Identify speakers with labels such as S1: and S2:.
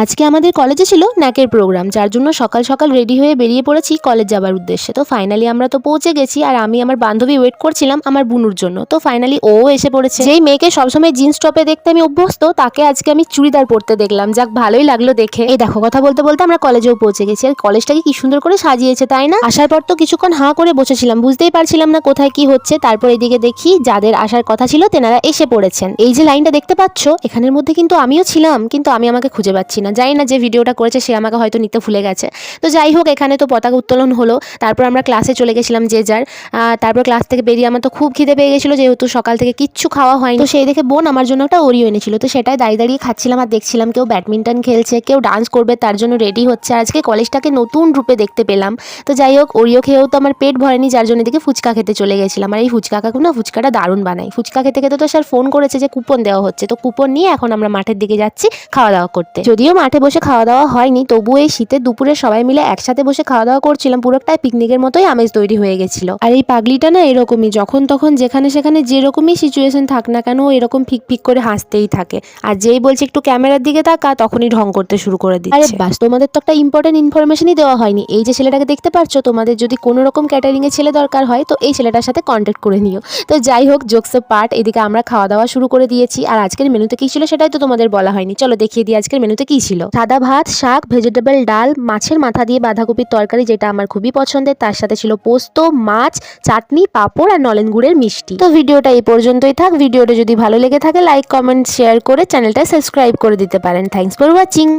S1: আজকে আমাদের কলেজে ছিল ন্যাকের প্রোগ্রাম, যার জন্য সকাল সকাল রেডি হয়ে বেরিয়ে পড়েছি কলেজ যাবার উদ্দেশ্যে। তো ফাইনালি আমরা তো পৌঁছে গেছি, আর আমি আমার বান্ধবী ওয়েট করছিলাম আমার বুনুর জন্য। তো ফাইনালি ও এসে পড়েছে। যেই মেয়েকে সবসময় জিন্স টপে দেখতে আমি অভ্যস্ত, তাকে আজকে আমি চুড়িদার পরতে দেখলাম। যাক, ভালোই লাগলো দেখে। এই দেখো, কথা বলতে বলতে আমরা কলেজেও পৌঁছে গেছি। আর কলেজটাকে কি সুন্দর করে সাজিয়েছে, তাই না? আসার পর তো কিছুক্ষণ হাঁ করে বসেছিলাম, বুঝতেই পারছিলাম না কোথায় কি হচ্ছে। তারপর এদিকে দেখি যাদের আসার কথা ছিল তেনারা এসে পড়েছেন। এই যে লাইনটা দেখতে পাচ্ছ, এখানের মধ্যে কিন্তু আমিও ছিলাম, কিন্তু আমি আমাকে খুঁজে পাচ্ছি না। জানি না যে ভিডিওটা করেছে সে আমাকে হয়তো নিতে ভুলে গেছে। তো যাই হোক, এখানে তো পতাকা উত্তোলন হলো। তারপর আমরা ক্লাসে চলে গেছিলাম যে যার। তারপর ক্লাস থেকে বেরিয়ে আমার তো খুব খিদে পেয়ে গেছিলো, যেহেতু সকাল থেকে কিচ্ছু খাওয়া হয়নি। তো সেই দেখে বোন আমার জন্য একটা ওরিও এনেছিল। তো সেটাই দাঁড়িয়ে দাঁড়িয়ে খাচ্ছিলাম আর দেখছিলাম কেউ ব্যাডমিন্টন খেলছে, কেউ ডান্স করবে তার জন্য রেডি হচ্ছে। আজকে কলেজটাকে নতুন রূপে দেখতে পেলাম। তো যাই হোক, ওরিও খেয়েও তো আমার পেট ভরেনি, যার জন্য এদিকে ফুচকা খেতে চলে গেছিলাম। আর এই ফুচকা কাকু না ফুচকাটা দারুণ বানায়। ফুচকা খেতে খেতে তো স্যার ফোন করেছে যে কুপন দেওয়া হচ্ছে। তো কুপন নিয়ে এখন আমরা মাঠের দিকে যাচ্ছি খাওয়া দাওয়া করতে। যদিও মাঠে বসে খাওয়া দাওয়া হয়নি, তবুও এই শীতের দুপুরে সবাই মিলে একসাথে বসে খাওয়া দাওয়া করছিলাম, পুরোটাই পিকনিকের মতোই আমেজ তৈরি হয়ে গেছিল। আর এই পাগলিটা না এরকমই, যখন তখন যেখানে সেখানে যেরকমই সিচুয়েশন থাক না কেন এরকম ফিক ফিক করে হাসতেই থাকে। আর যেই বলছে একটু ক্যামেরার দিকে তাকা, তখনই ঢং করতে শুরু করে দিচ্ছে। আরে বাস, তোমাদের তো একটা ইম্পর্টেন্ট ইনফরমেশনই দেওয়া হয়নি। এই যে ছেলেটাকে দেখতে পাচ্ছ, তোমাদের যদি কোনো রকম ক্যাটারিং এ ছেলে দরকার হয় তো এই ছেলেটার সাথে কন্ট্যাক্ট করে নিও। তো যাই হোক, জোকস পার্ট, এদিকে আমরা খাওয়া দাওয়া শুরু করে দিয়েছি। আর আজকের মেনুতে কি ছিল সেটাই তো তোমাদের বলা হয়নি। চলো দেখিয়ে দিই আজকের মেনুতে কি ছিল। সাদা ভাত, শাক, ভেজিটেবল ডাল, মাছের মাথা দিয়ে বাঁধাকপির তরকারি, যেটা আমার খুবই পছন্দের। তার সাথে ছিল পোস্ত, মাছ, চাটনি, পাঁপড় আর নলেন গুড়ের মিষ্টি। তো ভিডিওটা এই পর্যন্তই থাক। ভিডিওটা যদি ভালো লেগে থাকে লাইক, কমেন্ট, শেয়ার করে চ্যানেলটা সাবস্ক্রাইব করে দিতে পারেন। Thanks for watching.